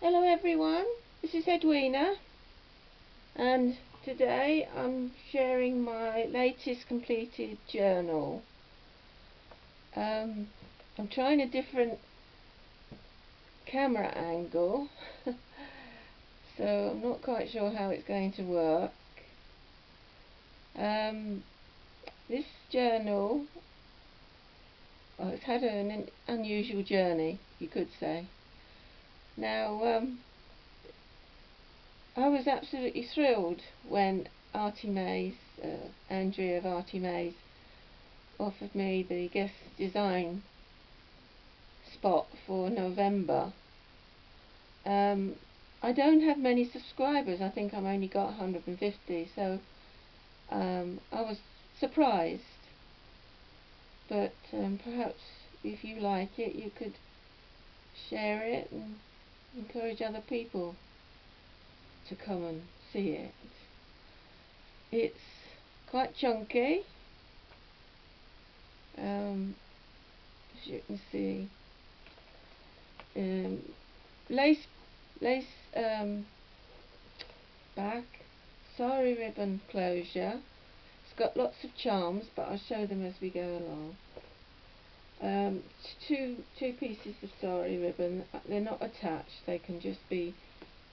Hello everyone, this is Edwina, and today I'm sharing my latest completed journal. I'm trying a different camera angle so I'm not quite sure how it's going to work. This journal, it's had an unusual journey, you could say. Now, I was absolutely thrilled when ArtyMaze, Andrea of ArtyMaze, offered me the guest design spot for November. I don't have many subscribers. I think I've only got 150, so I was surprised. But perhaps if you like it, you could share it and encourage other people to come and see it. It's quite chunky, as you can see. Lace back, sari ribbon closure. It's got lots of charms, but I'll show them as we go along. Two pieces of sari ribbon. They're not attached, they can just be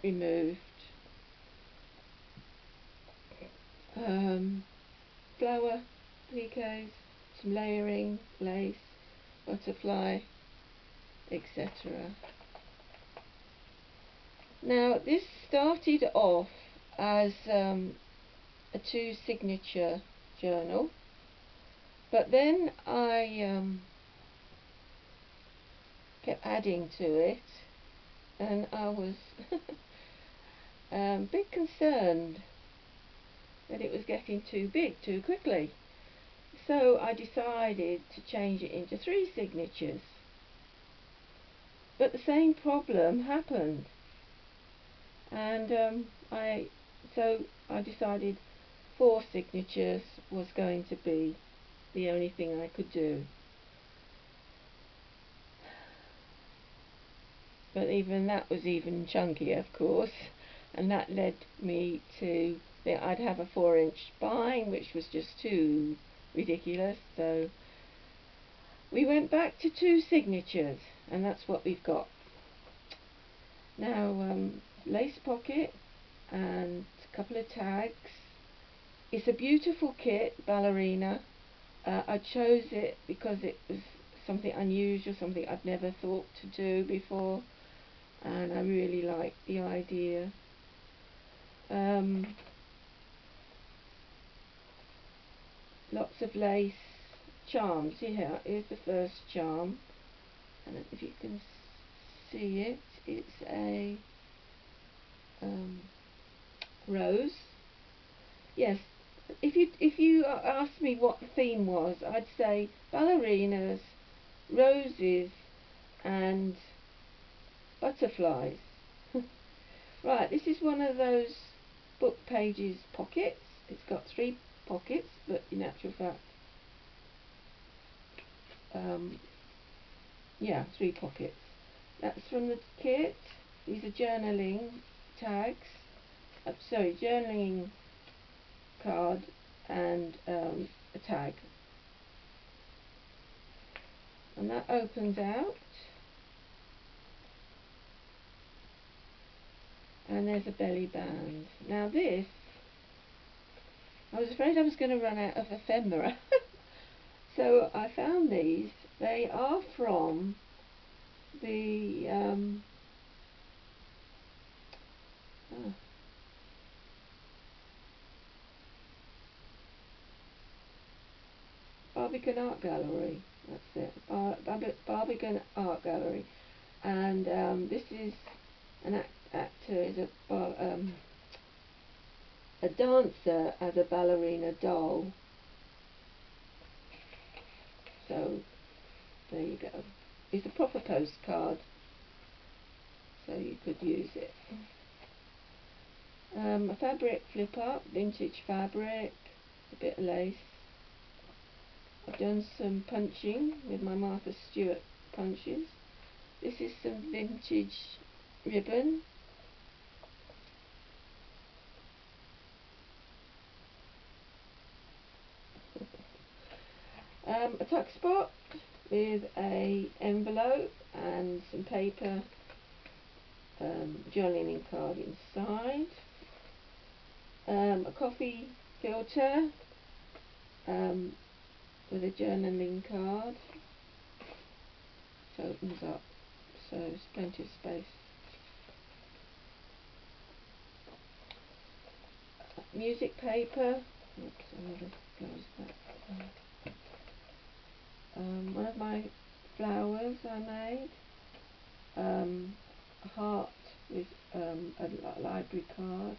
removed. Flower pliques, some layering, lace, butterfly, etc. Now this started off as a 2 signature journal, but then I kept adding to it, and I was a bit concerned that it was getting too big too quickly. So I decided to change it into 3 signatures. But the same problem happened, and I decided 4 signatures was going to be the only thing I could do. But even that was even chunkier, of course, and that led me to think I'd have a 4-inch spine, which was just too ridiculous. So we went back to 2 signatures, and that's what we've got now. Lace pocket and a couple of tags. It's a beautiful kit, Ballerina. I chose it because it was something unusual, something I'd never thought to do before, and I really like the idea. Lots of lace charms. Here is the first charm, and if you can see it, it's a rose. Yes, if you asked me what the theme was, I'd say ballerinas, roses, and butterflies. Right, this is one of those book pages pockets. It's got 3 pockets, but in actual fact, yeah, 3 pockets. That's from the kit. These are journaling tags. Sorry, journaling card and a tag. And that opens out. And there's a belly band. Now this, I was afraid I was going to run out of ephemera. So I found these. They are from the Barbican Art Gallery. That's it. Barbican Art Gallery. And this is an actor, is a dancer as a ballerina doll. So there you go. It's a proper postcard, so you could use it. A fabric flip up, vintage fabric, a bit of lace. I've done some punching with my Martha Stewart punches. This is some vintage ribbon, a tuck spot with a envelope and some paper, journaling card inside, a coffee filter with a journaling card. It opens up, so there's plenty of space. Music paper. Oops, I want to close that. One of my flowers I made. A heart with a library card.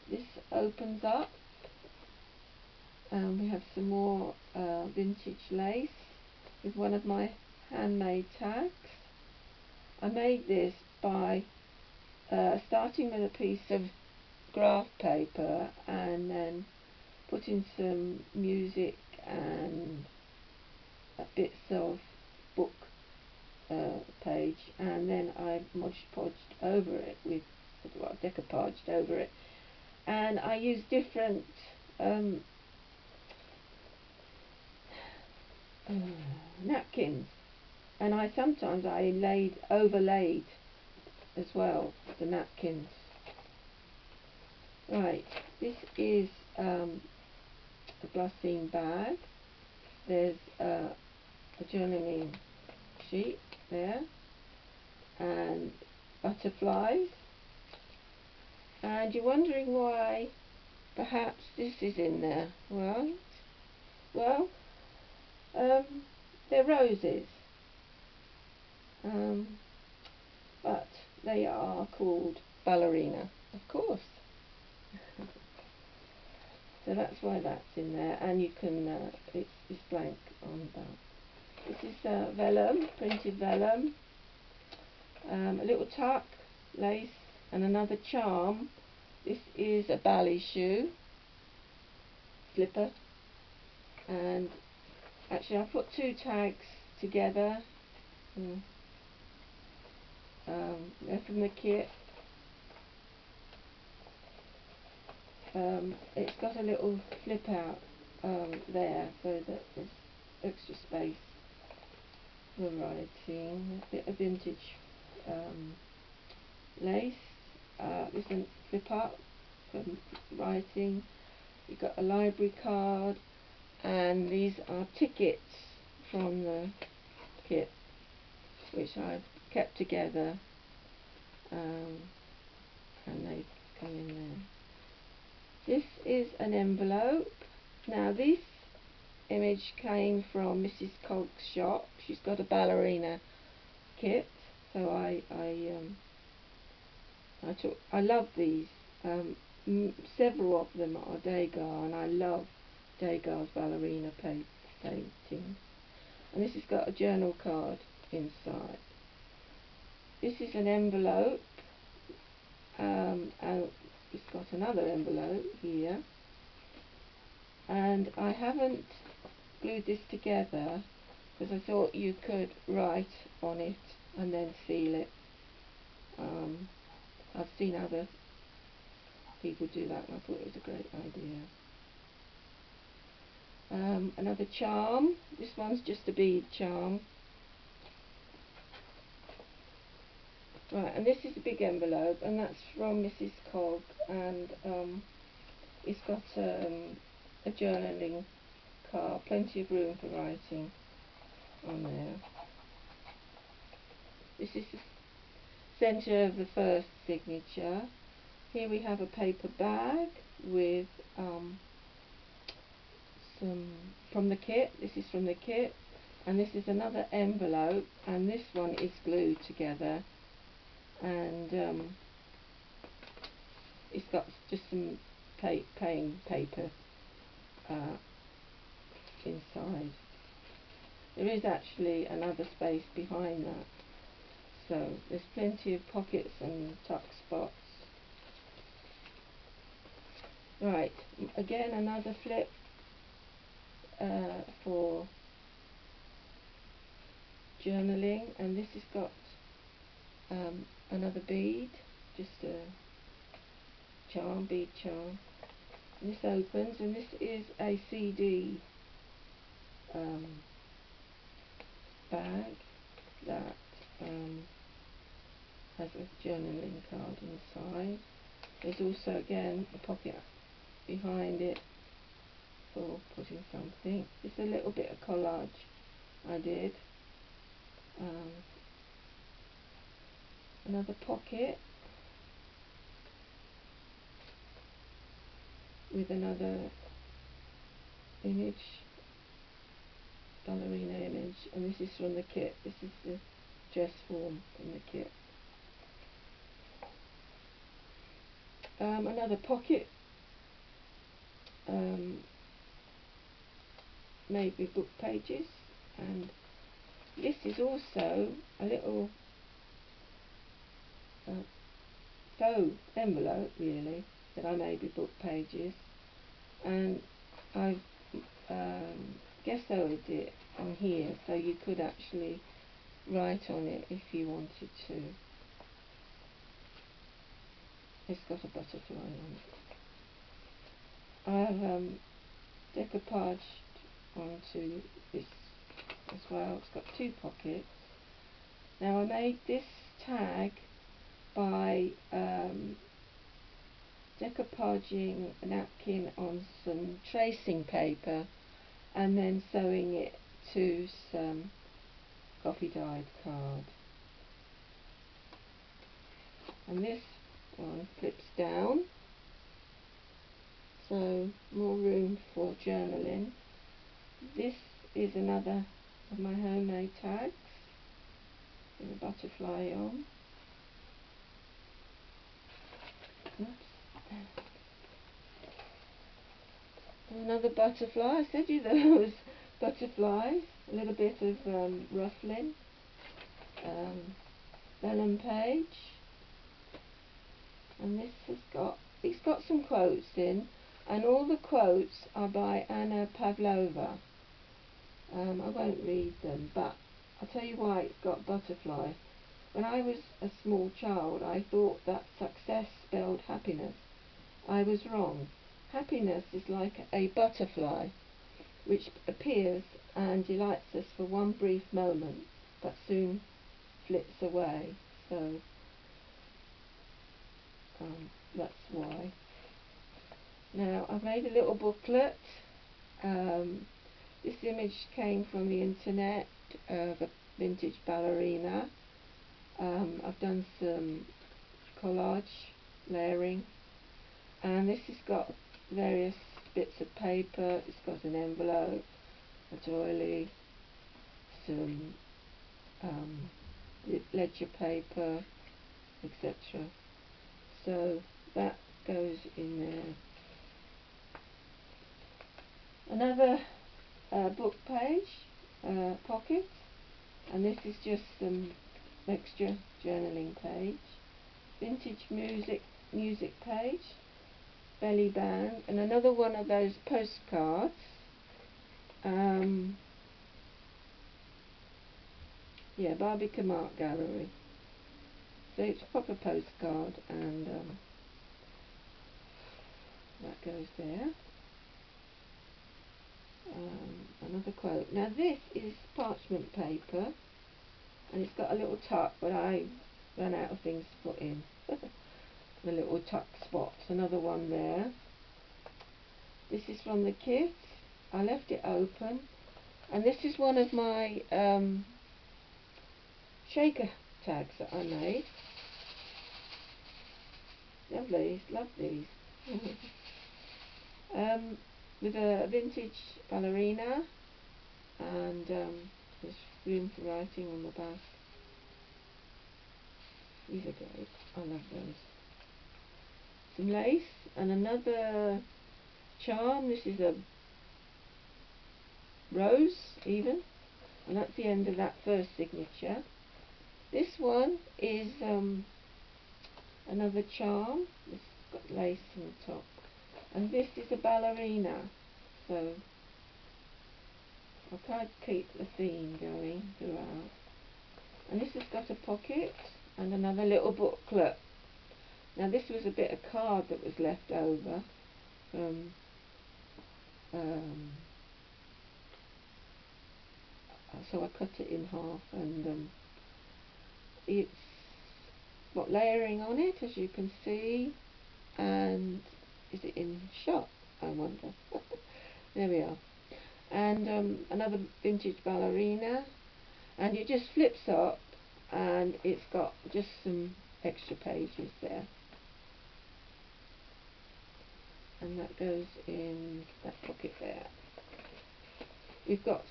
This opens up. We have some more vintage lace with one of my handmade tags. I made this by starting with a piece of graph paper and then putting some music and bits of book page, and then I modge-podged over it with, well, decoupaged over it, and I used different napkins, and I sometimes overlaid as well the napkins. Right, this is a glassine bag. There's a journaling sheet there and butterflies, and you're wondering why perhaps this is in there. Well, they're roses, but they are called Ballerina, of course. So that's why that's in there, and you can, it's blank on the back. This is vellum, printed vellum, a little tuck, lace, and another charm. This is a ballet shoe, slipper, and actually I put two tags together. They're from the kit. It's got a little flip out there so that there's extra space for writing. A bit of vintage lace. This one flip up for writing. You've got a library card, and these are tickets from the kit which I've kept together, and they come in there. This is an envelope. Now this image came from Mrs. Cogg's shop. She's got a ballerina kit, so I love these. Several of them are Degas, and I love Degas' ballerina paintings. And this has got a journal card inside. This is an envelope, and it's got another envelope here, and I haven't glued this together because I thought you could write on it and then seal it. I've seen other people do that, and I thought it was a great idea. Another charm. This one's just a bead charm. Right, and this is a big envelope, and that's from Mrs. Cogg, and it's got a journaling card, plenty of room for writing on there. This is the centre of the first signature. Here we have a paper bag with some from the kit. This is from the kit, and this is another envelope, and this one is glued together, and it's got just some plain paper inside. There is actually another space behind that, so there's plenty of pockets and tuck spots. Right, again another flip for journaling, and this has got another bead, just a charm, bead charm. And this opens, and this is a CD bag that has a journaling card inside. There's also again a pocket behind it for putting something. Just a little bit of collage I did. Another pocket with another image, ballerina image, and this is from the kit. This is the dress form from the kit. Another pocket made with book pages, and this is also a little faux envelope really that I made with book pages, and I've gessoed it on here so you could actually write on it if you wanted to. It's got a butterfly on it. I've decoupaged onto this as well. It's got two pockets. Now I made this tag by decoupaging a napkin on some tracing paper and then sewing it to some coffee dyed card. And this one flips down, so more room for journaling. This is another of my homemade tags with a butterfly on. Oops. Another butterfly. I said you there was butterflies. A little bit of ruffling. Vellum page. And this has got, it's got some quotes in, and all the quotes are by Anna Pavlova. I won't read them, but I'll tell you why it's got butterfly. When I was a small child, I thought that success spelled happiness. I was wrong. Happiness is like a butterfly, which appears and delights us for one brief moment, but soon flits away. So that's why. Now I've made a little booklet. This image came from the internet of a vintage ballerina. I've done some collage layering, and this has got various bits of paper. It's got an envelope, a doily, some ledger paper, etc. So that goes in there. Another book page, pocket, and this is just some extra journaling page. Vintage music page, belly band, and another one of those postcards. Yeah, Barbican Art Gallery. So it's a proper postcard, and that goes there. Another quote. Now this is parchment paper, and it's got a little tuck, but I ran out of things to put in. The little tuck spots. Another one there. This is from the kit. I left it open, and this is one of my shaker tags that I made. Lovely, love these. With a vintage ballerina, and there's room for writing on the back. These are great. I love those. Some lace and another charm. This is a rose even, and that's the end of that first signature. This one is another charm. This has got lace on the top, and this is a ballerina. So I'll try to keep the theme going throughout. and this has got a pocket and another little booklet. Now this was a bit of card that was left over from so I cut it in half, and it's got layering on it, as you can see. And is it in shot, I wonder? There we are. And another vintage ballerina, and it just flips up and it's got just some extra pages there, and that goes in that pocket there. We've got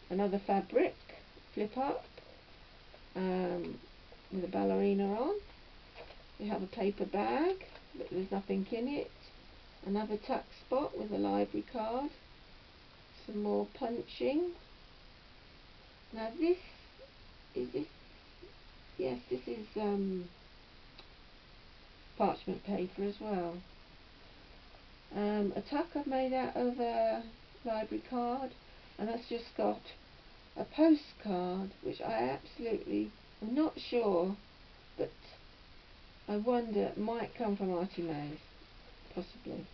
another fabric flip up with a ballerina on. We have a paper bag, but there's nothing in it. Another tuck spot with a library card. Some more punching. Now this is yes, this is parchment paper as well. A tuck I've made out of a library card, and that's just got a postcard, which I absolutely am not sure, but I wonder it might come from ArtyMaze, possibly.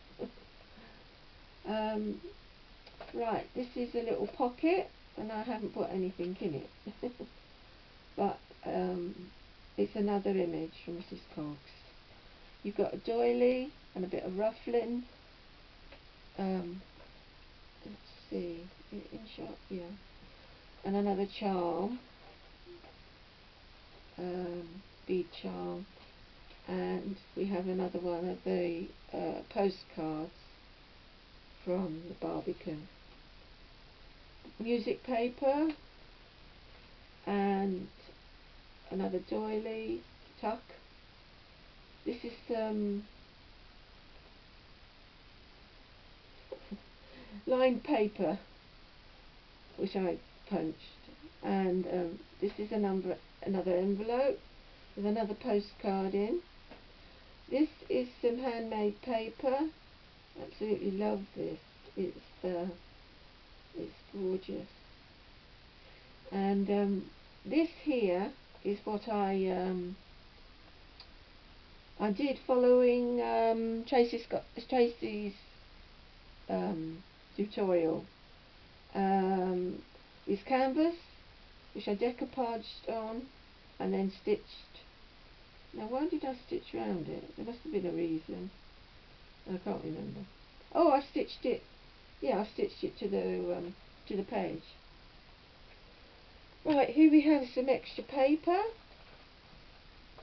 Right, this is a little pocket, and I haven't put anything in it. But it's another image from Mrs. Coggs. You've got a doily and a bit of ruffling. Let's see, in shot, yeah. And another charm, bead charm. And we have another one of the postcards from the Barbican. Music paper and another doily tuck. This is lined paper which I punched, and this is another envelope with another postcard in. This is some handmade paper. Absolutely love this. It's gorgeous. And this here is what I did following Tracy's tutorial. This canvas, which I decoupaged on and then stitched. Now why did I stitch around it? There must have been a reason. I can't remember. Oh, I stitched it. Yeah, I stitched it to the page. Right, here we have some extra paper.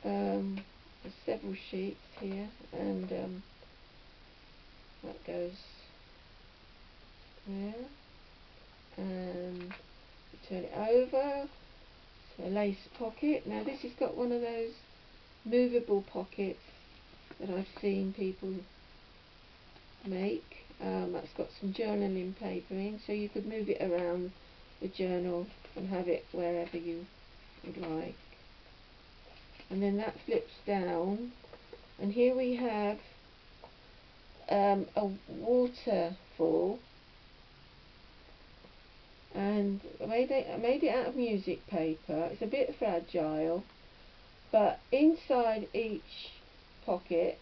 There's several sheets here, and that goes there. And you turn it over. It's a lace pocket. Now this has got one of those movable pockets that I've seen people make. That's got some journaling papering, so you could move it around the journal and have it wherever you would like. And then that flips down, and here we have a waterfall, and I made it out of music paper. It's a bit fragile, but inside each pocket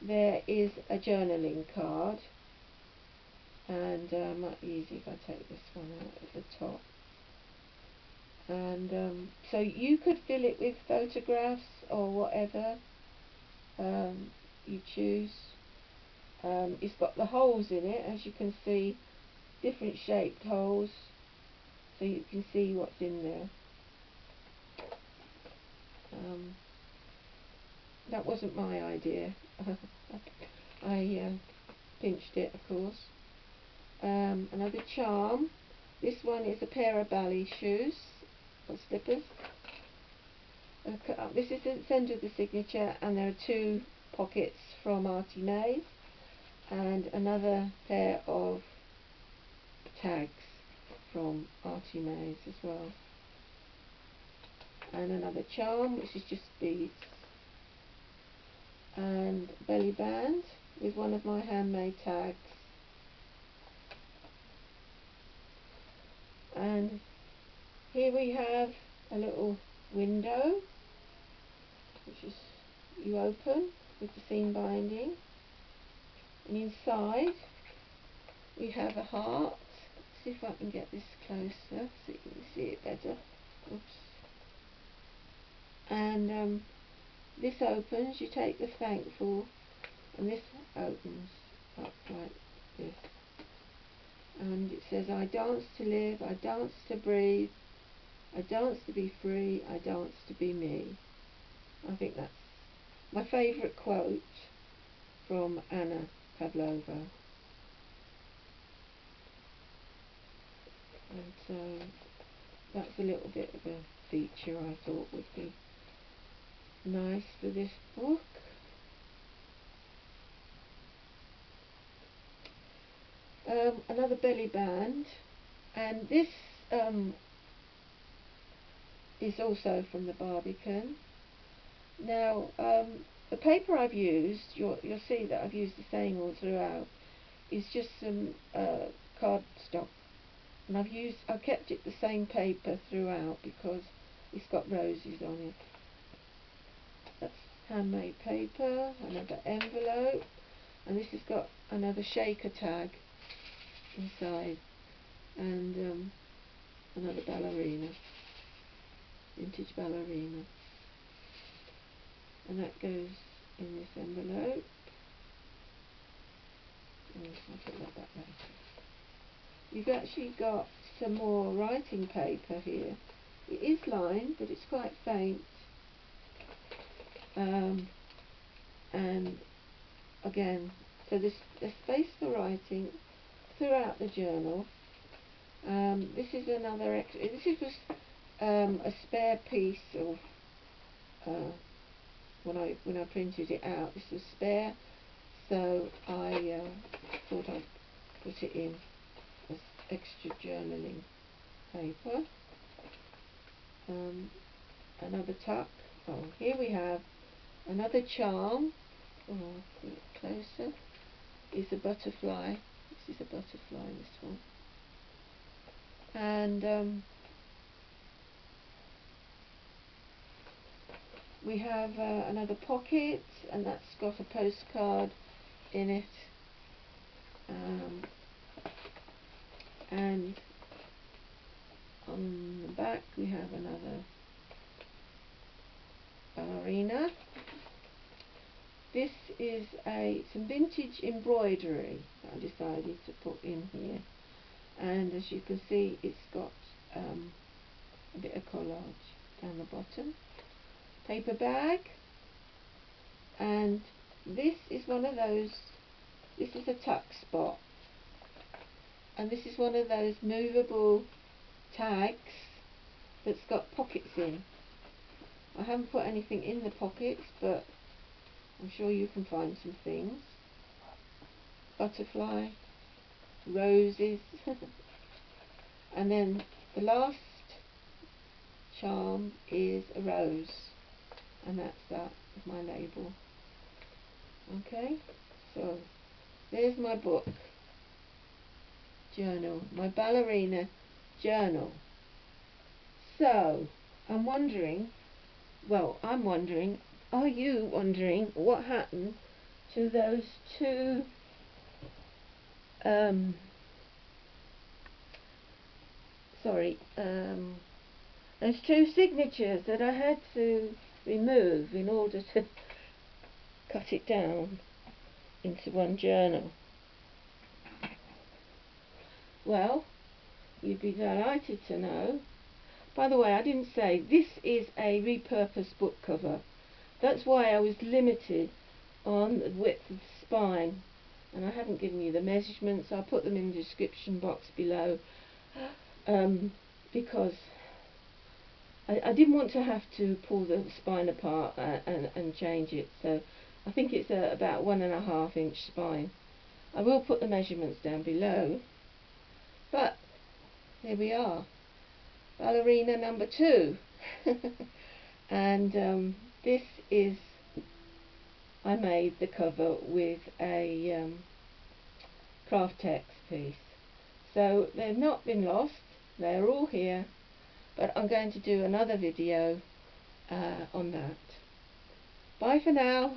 there is a journaling card, and might be easy if I take this one out at the top. And so you could fill it with photographs or whatever you choose. It's got the holes in it, as you can see, different shaped holes, so you can see what's in there. That wasn't my idea. I pinched it, of course. Another charm. This one is a pair of ballet shoes or slippers. This is the centre of the signature, and there are two pockets from ArtyMaze, and another pair of tags from ArtyMaze as well. And another charm, which is just beads. And belly band with one of my handmade tags. And here we have a little window, which is you open with the seam binding, and inside we have a heart. Let's see if I can get this closer so you can see it better. Oops. And this opens, you take the thankful, and this opens up like this. And it says, I dance to live, I dance to breathe, I dance to be free, I dance to be me. I think that's my favourite quote from Anna Pavlova. And so that's a little bit of a feature I thought would be nice for this book. Another belly band, and this is also from the Barbican. Now the paper I've used, you'll see that I've used the same all throughout, is just some cardstock, and I've kept it the same paper throughout because it's got roses on it. That's handmade paper, another envelope, and this has got another shaker tag inside, and another ballerina, vintage ballerina, and that goes in this envelope. I'll put that back later. You've actually got some more writing paper here. It is lined, but it's quite faint, and again, so there's space for writing throughout the journal. This is another extra. This is just a spare piece of when I printed it out. This was spare, so I thought I'd put it in as extra journaling paper. Another tuck. Oh, here we have another charm. Oh, I'll put it closer. Is a butterfly. This is a butterfly, this one. And we have another pocket, and that's got a postcard in it. And on the back we have another ballerina. This is some vintage embroidery that I decided to put in here, and as you can see, it's got a bit of collage down the bottom. Paper bag, and this is one of those. This is a tuck spot, and this is one of those movable tags that's got pockets in. I haven't put anything in the pockets, but I'm sure you can find some things. Butterfly, roses, and then the last charm is a rose, and that's that with my label. Okay, so there's my book journal, my ballerina journal. So I'm wondering, are you wondering what happened to those two those two signatures that I had to remove in order to cut it down into one journal? Well, you'd be delighted to know. By the way, I didn't say this is a repurposed book cover. That's why I was limited on the width of the spine, and I haven't given you the measurements. I'll put them in the description box below, because I didn't want to have to pull the spine apart and change it. So I think it's about 1.5 inch spine. I will put the measurements down below, but here we are, ballerina number 2. And this is, I made the cover with a craft text piece, so they've not been lost, they're all here, but I'm going to do another video on that. Bye for now.